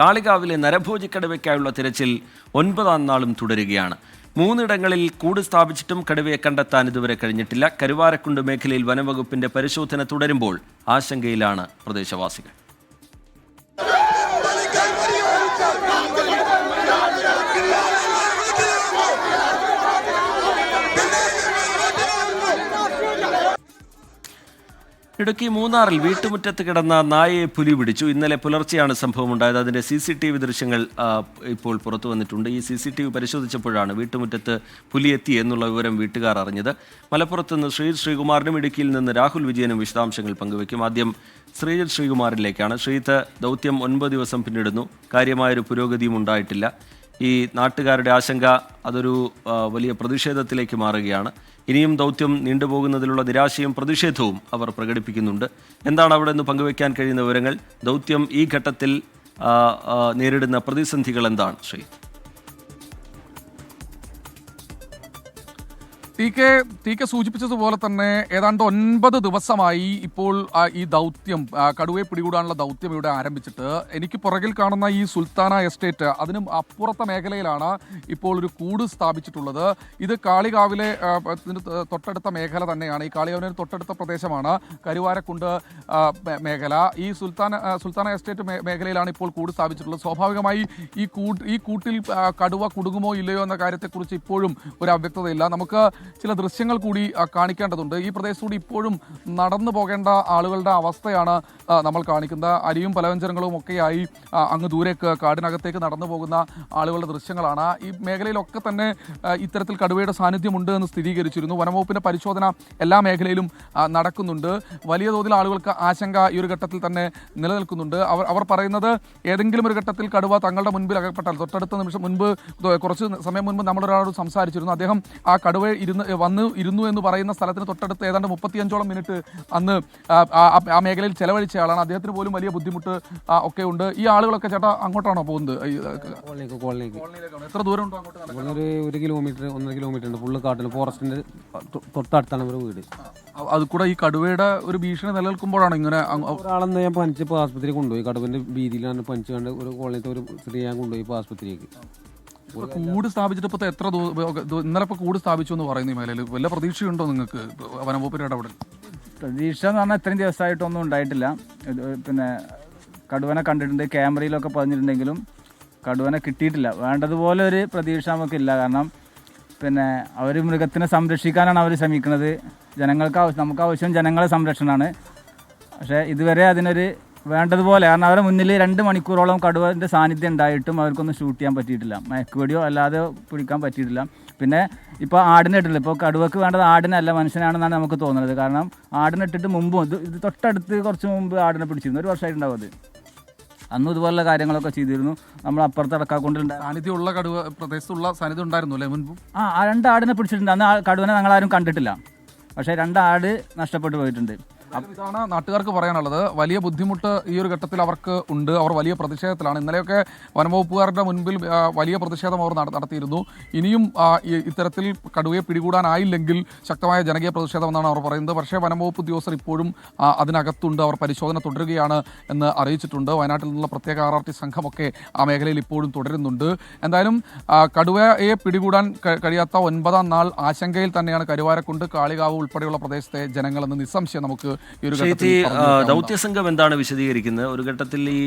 കാളികാവിലെ നരഭോജിക്കടുവയ്ക്കായുള്ള തിരച്ചിൽ 9ാം നാളും തുടരുകയാണ്. 3 ഇടങ്ങളിൽ കൂട് സ്ഥാപിച്ചിട്ടും കടുവയെ കണ്ടെത്താൻ ഇതുവരെ കഴിഞ്ഞിട്ടില്ല. കരുവാരക്കുണ്ട് മേഖലയിൽ വനംവകുപ്പിന്റെ പരിശോധന തുടരുമ്പോൾ ആശങ്കയിലാണ് പ്രദേശവാസികൾ. ഇടുക്കി മൂന്നാറിൽ വീട്ടുമുറ്റത്ത് കിടന്ന നായയെ പുലി പിടിച്ചു. ഇന്നലെ പുലർച്ചെയാണ് സംഭവമുണ്ടായത്. അതിന്റെ CCTV ദൃശ്യങ്ങൾ ഇപ്പോൾ പുറത്തു വന്നിട്ടുണ്ട്. ഈ CCTV പരിശോധിച്ചപ്പോഴാണ് വീട്ടുമുറ്റത്ത് പുലി എത്തി എന്നുള്ള വിവരം വീട്ടുകാർ അറിഞ്ഞത്. മലപ്പുറത്ത് നിന്ന് ശ്രീകുമാറിനും ഇടുക്കിയിൽ നിന്ന് രാഹുൽ വിജയനും വിശദാംശങ്ങൾ പങ്കുവയ്ക്കും. ആദ്യം ശ്രീകുമാറിലേക്കാണ്. ശ്രീത്ത്, ദൗത്യം 9 ദിവസം പിന്നിടുന്നു. കാര്യമായൊരു പുരോഗതിയും ഉണ്ടായിട്ടില്ല. ഈ നാട്ടുകാരുടെ ആശങ്ക അതൊരു വലിയ പ്രതിഷേധത്തിലേക്ക് മാറുകയാണ്. ഇനിയും ദൗത്യം നീണ്ടുപോകുന്നതിലുള്ള നിരാശയും പ്രതിഷേധവും അവർ പ്രകടിപ്പിക്കുന്നുണ്ട്. എന്താണ് അവിടെ നിന്ന് പങ്കുവയ്ക്കാൻ കഴിയുന്ന വിവരങ്ങൾ? ദൗത്യം ഈ ഘട്ടത്തിൽ നേരിടുന്ന പ്രതിസന്ധികൾ എന്താണ് ശ്രീ? ടി കെ സൂചിപ്പിച്ചതുപോലെ തന്നെ ഏതാണ്ട് 9 ദിവസമായി ഇപ്പോൾ ഈ ദൗത്യം, കടുവയെ പിടികൂടാനുള്ള ദൗത്യം ഇവിടെ ആരംഭിച്ചിട്ട്. എനിക്ക് പുറകിൽ കാണുന്ന ഈ സുൽത്താന എസ്റ്റേറ്റ്, അതിനും അപ്പുറത്തെ മേഖലയിലാണ് ഇപ്പോൾ ഒരു കൂട് സ്ഥാപിച്ചിട്ടുള്ളത്. ഇത് കാളികാവിലെ തൊട്ടടുത്ത മേഖല തന്നെയാണ്. ഈ കാളികാവിന് തൊട്ടടുത്ത പ്രദേശമാണ് കരുവാരക്കുണ്ട് മേഖല. ഈ സുൽത്താന എസ്റ്റേറ്റ് മേഖലയിലാണ് ഇപ്പോൾ കൂട് സ്ഥാപിച്ചിട്ടുള്ളത്. സ്വാഭാവികമായി ഈ കൂട്ടിൽ കടുവ കുടുങ്ങുമോ ഇല്ലയോ എന്ന കാര്യത്തെക്കുറിച്ച് ഇപ്പോഴും ഒരു അവ്യക്തതയില്ല. നമുക്ക് ചില ദൃശ്യങ്ങൾ കൂടി കാണിക്കേണ്ടതുണ്ട്. ഈ പ്രദേശത്തൂടി ഇപ്പോഴും നടന്നു പോകേണ്ട ആളുകളുടെ അവസ്ഥയാണ് നമ്മൾ കാണിക്കുന്നത്. അരിയും പലവ്യഞ്ജനങ്ങളും ഒക്കെയായി അങ്ങ് ദൂരേക്ക് കാടിനകത്തേക്ക് നടന്നു പോകുന്ന ആളുകളുടെ ദൃശ്യങ്ങളാണ്. ഈ മേഖലയിലൊക്കെ തന്നെ ഇത്തരത്തിൽ കടുവയുടെ സാന്നിധ്യമുണ്ട് എന്ന് സ്ഥിരീകരിച്ചിരുന്നു. വനംവകുപ്പിൻ്റെ പരിശോധന എല്ലാ മേഖലയിലും നടക്കുന്നുണ്ട്. വലിയ തോതിൽ ആളുകൾക്ക് ആശങ്ക ഈ ഒരു ഘട്ടത്തിൽ തന്നെ നിലനിൽക്കുന്നുണ്ട്. അവർ പറയുന്നത്, ഏതെങ്കിലും ഒരു ഘട്ടത്തിൽ കടുവ തങ്ങളുടെ മുൻപിൽ അകപ്പെട്ടാൽ, തൊട്ടടുത്ത നിമിഷം മുൻപ്, കുറച്ച് സമയം മുൻപ് നമ്മളൊരാളോട് സംസാരിച്ചിരുന്നു. അദ്ദേഹം ആ കടുവ ഇരുന്നു എന്ന് പറയുന്ന സ്ഥലത്തിന് തൊട്ടടുത്ത് ഏതാണ്ട് 35ഓളം മിനിറ്റ് അന്ന് ആ മേഖലയിൽ ചെലവഴിച്ച ആളാണ്. അദ്ദേഹത്തിന് പോലും വലിയ ബുദ്ധിമുട്ട് ഒക്കെ ഉണ്ട്. ഈ ആളുകളൊക്കെ ചേട്ടാ അങ്ങോട്ടാണോ പോകുന്നത്? എത്ര ദൂരം ഉണ്ടോ അങ്ങോട്ട്? 1 കിലോമീറ്റർ 1.5 കിലോമീറ്റർ ഉണ്ട്. ഫുള്ള് കാട്ടിൽ, ഫോറസ്റ്റിന്റെ തൊട്ടടുത്താണ് ഒരു വീട്. അത് കൂടെ ഈ കടുവയുടെ ഒരു ഭീഷണി നിലനിൽക്കുമ്പോഴാണ് ഇങ്ങനെ. ഒരാളെന്ന് ഞാൻ പനിച്ചപ്പോൾ ആസ്പത്രിയിൽ കൊണ്ടുപോയി. കടുവന്റെ ഭീതിയിലാണ് പനിച്ചു കണ്ട് ഒരു കോളനിത്തെ ഒരു സ്ത്രീ ഞാൻ കൊണ്ടുപോയി ഇപ്പോൾ ആസ്പത്രിയിലേക്ക്. കൂട് സ്ഥാപിച്ചിട്ട് ഇപ്പോൾ എത്ര ഇന്നലെ ഇപ്പോൾ കൂട് സ്ഥാപിച്ചു എന്ന് പറയുന്ന ഈ മേഖലയിൽ വല്ല പ്രതീക്ഷയുണ്ടോ നിങ്ങൾക്ക് വനംവകുപ്പിന്റെ ഇടപെടൽ? പ്രതീക്ഷ എന്ന് പറഞ്ഞാൽ ഇത്രയും ദിവസമായിട്ടൊന്നും ഉണ്ടായിട്ടില്ല. പിന്നെ കടുവനെ കണ്ടിട്ടുണ്ട്, ക്യാമറയിലൊക്കെ പതിഞ്ഞിട്ടുണ്ടെങ്കിലും കടുവനെ കിട്ടിയിട്ടില്ല. വേണ്ടതുപോലെ ഒരു പ്രതീക്ഷ നമുക്കില്ല. കാരണം പിന്നെ അവർ മൃഗത്തിനെ സംരക്ഷിക്കാനാണ് അവർ ശ്രമിക്കുന്നത്. നമുക്ക് ആവശ്യം ജനങ്ങളെ സംരക്ഷണമാണ്. പക്ഷേ ഇതുവരെ അതിനൊരു വേണ്ടതുപോലെ, കാരണം അവരുടെ മുന്നിൽ 2 മണിക്കൂറോളം കടുവൻ്റെ സാന്നിധ്യം ഉണ്ടായിട്ടും അവർക്കൊന്നും ഷൂട്ട് ചെയ്യാൻ പറ്റിയിട്ടില്ല. മയക്കുവെടിയോ അല്ലാതെ പിടിക്കാൻ പറ്റിയിട്ടില്ല. പിന്നെ ഇപ്പോൾ ആടിനിട്ടില്ല. ഇപ്പോൾ കടുവക്ക് വേണ്ടത് ആടിനല്ല മനുഷ്യനാണെന്നാണ് നമുക്ക് തോന്നുന്നത്. കാരണം ആടിനിട്ടിട്ട് മുമ്പും ഇത് തൊട്ടടുത്ത് കുറച്ച് മുമ്പ് ആടിനെ പിടിച്ചിരുന്നു. 1 വർഷമായിട്ടുണ്ടാവും അത്. അന്നും ഇതുപോലുള്ള കാര്യങ്ങളൊക്കെ ചെയ്തിരുന്നു. നമ്മൾ അപ്പുറത്ത് അടക്കാക്കൊണ്ടുണ്ട് സാന്നിധ്യമുള്ള കടുവ പ്രദേശത്തുള്ള സാന്നിധ്യം ഉണ്ടായിരുന്നു അല്ലേ മുൻപും? 2 ആടിനെ പിടിച്ചിട്ടുണ്ട്. അന്ന് കടുവനെ ഞങ്ങളാരും കണ്ടിട്ടില്ല. പക്ഷേ 2 ആട് നഷ്ടപ്പെട്ടു പോയിട്ടുണ്ട്. ഇതാണ് നാട്ടുകാർക്ക് പറയാനുള്ളത്. വലിയ ബുദ്ധിമുട്ട് ഈ ഒരു ഘട്ടത്തിൽ അവർക്ക് ഉണ്ട്. അവർ വലിയ പ്രതിഷേധത്തിലാണ്. ഇന്നലെയൊക്കെ വനംവകുപ്പുകാരുടെ മുൻപിൽ വലിയ പ്രതിഷേധം അവർ നടത്തിയിരുന്നു. ഇനിയും ഇത്തരത്തിൽ കടുവയെ പിടികൂടാനായില്ലെങ്കിൽ ശക്തമായ ജനകീയ പ്രതിഷേധമെന്നാണ് അവർ പറയുന്നത്. പക്ഷേ വനംവകുപ്പ് ഉദ്യോഗസ്ഥർ ഇപ്പോഴും അതിനകത്തുണ്ട്. അവർ പരിശോധന തുടരുകയാണ് എന്ന് അറിയിച്ചിട്ടുണ്ട്. വയനാട്ടിൽ നിന്നുള്ള പ്രത്യേക RRT സംഘമൊക്കെ ആ മേഖലയിൽ ഇപ്പോഴും തുടരുന്നുണ്ട്. എന്തായാലും കടുവയെ പിടികൂടാൻ കഴിയാത്ത 9ാം നാൾ ആശങ്കയിൽ തന്നെയാണ് കരുവാരക്കുണ്ട്, കാളികാവ് ഉൾപ്പെടെയുള്ള പ്രദേശത്തെ ജനങ്ങളെന്ന് നിസ്സംശയം നമുക്ക് ദൗത്യസംഘം എന്താണ് വിശദീകരിക്കുന്നത്? ഒരു ഘട്ടത്തിൽ ഈ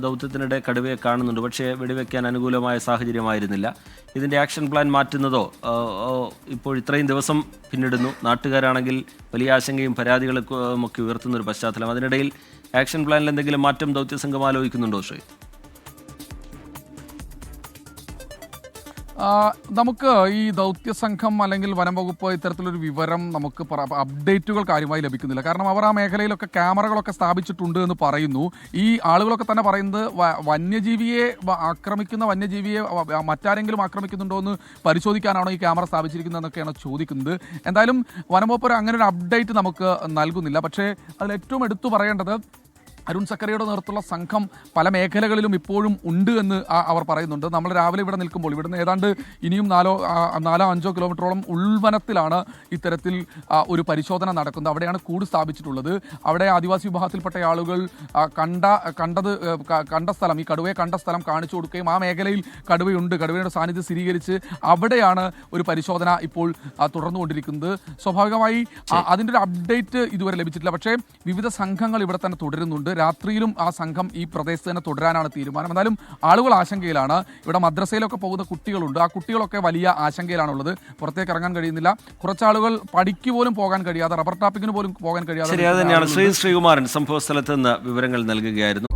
ദൗത്യത്തിനിടെ കടുവയെ കാണുന്നുണ്ട്, പക്ഷേ വെടിവെക്കാൻ അനുകൂലമായ സാഹചര്യമായിരുന്നില്ല. ഇതിന്റെ ആക്ഷൻ പ്ലാൻ മാറ്റുന്നതോ ഇപ്പോൾ ഇത്രയും ദിവസം പിന്നിടുന്നു? നാട്ടുകാരാണെങ്കിൽ വലിയ ആശങ്കയും പരാതികളും ഒക്കെ ഉയർത്തുന്ന ഒരു പശ്ചാത്തലം. അതിനിടയിൽ ആക്ഷൻ പ്ലാനിൽ എന്തെങ്കിലും മാറ്റം ദൗത്യസംഘം ആലോചിക്കുന്നുണ്ടോ ശ്രീ? നമുക്ക് ഈ ദൗത്യസംഘം അല്ലെങ്കിൽ വനംവകുപ്പ് ഇത്തരത്തിലൊരു വിവരം നമുക്ക് അപ്ഡേറ്റുകൾ കാര്യമായി ലഭിക്കുന്നില്ല. കാരണം അവർ ആ മേഖലയിലൊക്കെ ക്യാമറകളൊക്കെ സ്ഥാപിച്ചിട്ടുണ്ട് എന്ന് പറയുന്നു. ഈ ആളുകളൊക്കെ തന്നെ പറയുന്നത് വന്യജീവിയെ മറ്റാരെങ്കിലും ആക്രമിക്കുന്നുണ്ടോ എന്ന് പരിശോധിക്കാനാണോ ഈ ക്യാമറ സ്ഥാപിച്ചിരിക്കുന്നതെന്നൊക്കെയാണ് ചോദിക്കുന്നത്. എന്തായാലും വനംവകുപ്പ് അങ്ങനെ ഒരു അപ്ഡേറ്റ് നമുക്ക് നൽകുന്നില്ല. പക്ഷേ അതിൽ ഏറ്റവും എടുത്തു പറയേണ്ടത് അരുൺ സക്കറിയുടെ നേതൃത്വമുള്ള സംഘം പല മേഖലകളിലും ഇപ്പോഴും ഉണ്ട് എന്ന് അവർ പറയുന്നുണ്ട്. നമ്മൾ രാവിലെ ഇവിടെ നിൽക്കുമ്പോൾ ഇവിടുന്ന് ഏതാണ്ട് ഇനിയും 4-5 കിലോമീറ്ററോളം ഉൾവനത്തിലാണ് ഇത്തരത്തിൽ ഒരു പരിശോധന നടക്കുന്നത്. അവിടെയാണ് കൂട് സ്ഥാപിച്ചിട്ടുള്ളത്. അവിടെ ആദിവാസി വിഭാഗത്തിൽപ്പെട്ട ആളുകൾ കണ്ട സ്ഥലം, ഈ കടുവയെ കണ്ട സ്ഥലം കാണിച്ചു കൊടുക്കുകയും ആ മേഖലയിൽ കടുവയുടെ സാന്നിധ്യം സ്ഥിരീകരിച്ച് അവിടെയാണ് ഒരു പരിശോധന ഇപ്പോൾ തുടർന്നുകൊണ്ടിരിക്കുന്നത്. സ്വാഭാവികമായി അതിൻ്റെ ഒരു അപ്ഡേറ്റ് ഇതുവരെ ലഭിച്ചിട്ടില്ല. പക്ഷേ വിവിധ സംഘങ്ങൾ ഇവിടെ തന്നെ തുടരുന്നുണ്ട്. രാത്രിയിലും ആ സംഘം ഈ പ്രദേശത്ത് തന്നെ തുടരാനാണ് തീരുമാനം. എന്നാലും ആളുകൾ ആശങ്കയിലാണ്. ഇവിടെ മദ്രസയിലൊക്കെ പോകുന്ന കുട്ടികളുണ്ട്. ആ കുട്ടികളൊക്കെ വലിയ ആശങ്കയിലാണുള്ളത്. പുറത്തേക്ക് ഇറങ്ങാൻ കഴിയുന്നില്ല. കുറച്ചാളുകൾ പഠിക്ക് പോലും പോകാൻ കഴിയാതെ, റബ്ബർ ടാപ്പിങ്ങിന് പോലും പോകാൻ കഴിയാതെ. ശരി, അത് തന്നെയാണ്. ശ്രീകുമാരൻ സംഭവ സ്ഥലത്ത് നിന്ന് വിവരങ്ങൾ നൽകുകയായിരുന്നു.